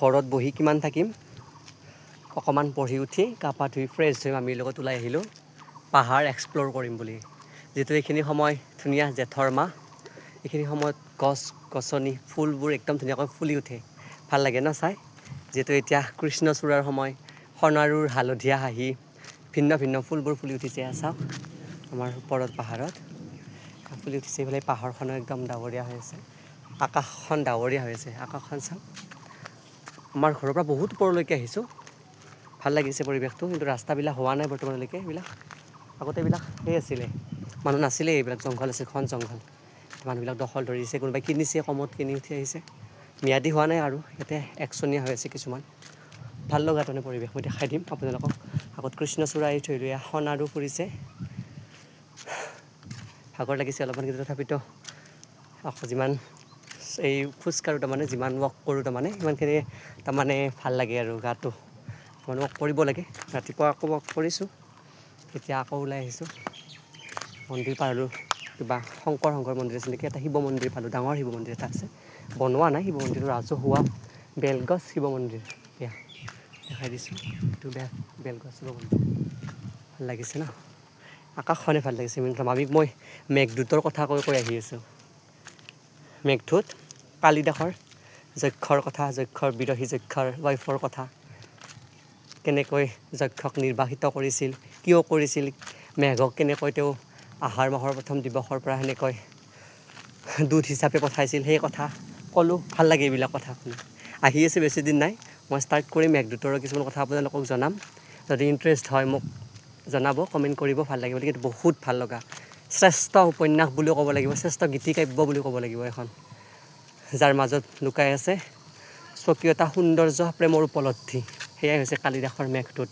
ঘৰত বহি কিমান থাকিম অকমান পঢ়ি উঠি কাপা ধুই ফ্ৰেছ হৈ মামীৰ লগত ওলাই আহিলোঁ পাহাৰ এক্সপ্ল'ৰ কৰিম বুলি যেটো এইখিনি সময় ধুনীয়া জেঠৰ মাহ এইখিনি সময়ত গছ গছনি ফুলবোৰ একদম ধুনীয়াকৈ ফুলি উঠে ভাল লাগে ন চাই যেটো এতিয়া কৃষ্ণচূড়াৰ সময় সোণাৰুৰ হালধীয়া হাঁহি ভিন্ন ভিন্ন ফুলবোৰ ফুলি উঠিছে চাওক আমাৰ ওপৰত পাহাৰত ফুলি উঠিছে এইফালে পাহাৰখনো একদম ডাৱৰীয়া হৈ আছে আকাশখন ডাৱৰীয়া হৈ আছে আকাশখন চাওক আমাৰ ঘৰৰ পৰা বহুত ওপৰলৈকে আহিছোঁ ভাল লাগিছে পৰিৱেশটো কিন্তু ৰাস্তাবিলাক হোৱা নাই বৰ্তমানলৈকে এইবিলাক আগতে এইবিলাক সেই আছিলে মানুহ নাছিলে এইবিলাক জংঘল আছিল ঘন জংঘল মানুহবিলাক দখল ধৰিছে কোনোবাই কিনিছে কমত কিনি উঠি আহিছে ম্যাদী হোৱা নাই আৰু ইয়াতে একচনীয়া হৈ আছে কিছুমান ভাল লগা তেনে পৰিৱেশ মই দেখাই দিম আপোনালোকক আগত কৃষ্ণচূড়া এই থৈ লৈ সোণাৰু ফুৰিছে ভাগৰ লাগিছে অলপমান কিন্তু তথাপিতো যিমান এই খোজকাঢ়োঁ তাৰমানে যিমান ৱক কৰোঁ তাৰমানে সিমানখিনি তাৰমানে ভাল লাগে আৰু গাটো অকণমান ৱক কৰিব লাগে ৰাতিপুৱা আকৌ ৱক কৰিছোঁ এতিয়া আকৌ ওলাই আহিছোঁ মন্দিৰ পালোঁ কিবা শংকৰ মন্দিৰ আছে নেকি এটা শিৱ মন্দিৰ পালোঁ ডাঙৰ শিৱ মন্দিৰ এটা আছে বনোৱা নাই শিৱ মন্দিৰটো ৰাজহুৱা বেলগছ শিৱ মন্দিৰ এয়া দেখাই দিছোঁ এইটো বেলগছ শিৱ মন্দিৰ ভাল লাগিছে ন আকাশখনে ভাল লাগিছে মামীক মই মেঘদূতৰ কথা কৈ আহি আছোঁ মেঘদূত কালিদাসৰ যক্ষৰ কথা যক্ষৰ বিৰহী যক্ষৰ ৱাইফৰ কথা কেনেকৈ যক্ষক নিৰ্বাসিত কৰিছিল কিয় কৰিছিল মেঘক কেনেকৈ তেওঁ আহাৰ মাহৰ প্ৰথম দিৱসৰ পৰা সেনেকৈ দূত হিচাপে পঠাইছিল সেই কথা ক'লোঁ ভাল লাগে এইবিলাক কথা শুনি আহি আছে বেছিদিন নাই মই ষ্টাৰ্ট কৰিম মেঘদূতৰ কিছুমান কথা আপোনালোকক জনাম যদি ইণ্টাৰেষ্ট হয় মোক জনাব কমেণ্ট কৰিব ভাল লাগিব গতিকে বহুত ভাল লগা শ্ৰেষ্ঠ উপন্যাস বুলিও ক'ব লাগিব শ্ৰেষ্ঠ গীতিকাব্য বুলি ক'ব লাগিব এখন যাৰ মাজত লুকাই আছে স্বকীয়তা সৌন্দৰ্য প্ৰেমৰ উপলব্ধি সেয়াই হৈছে কালিদাসৰ মেঘদূত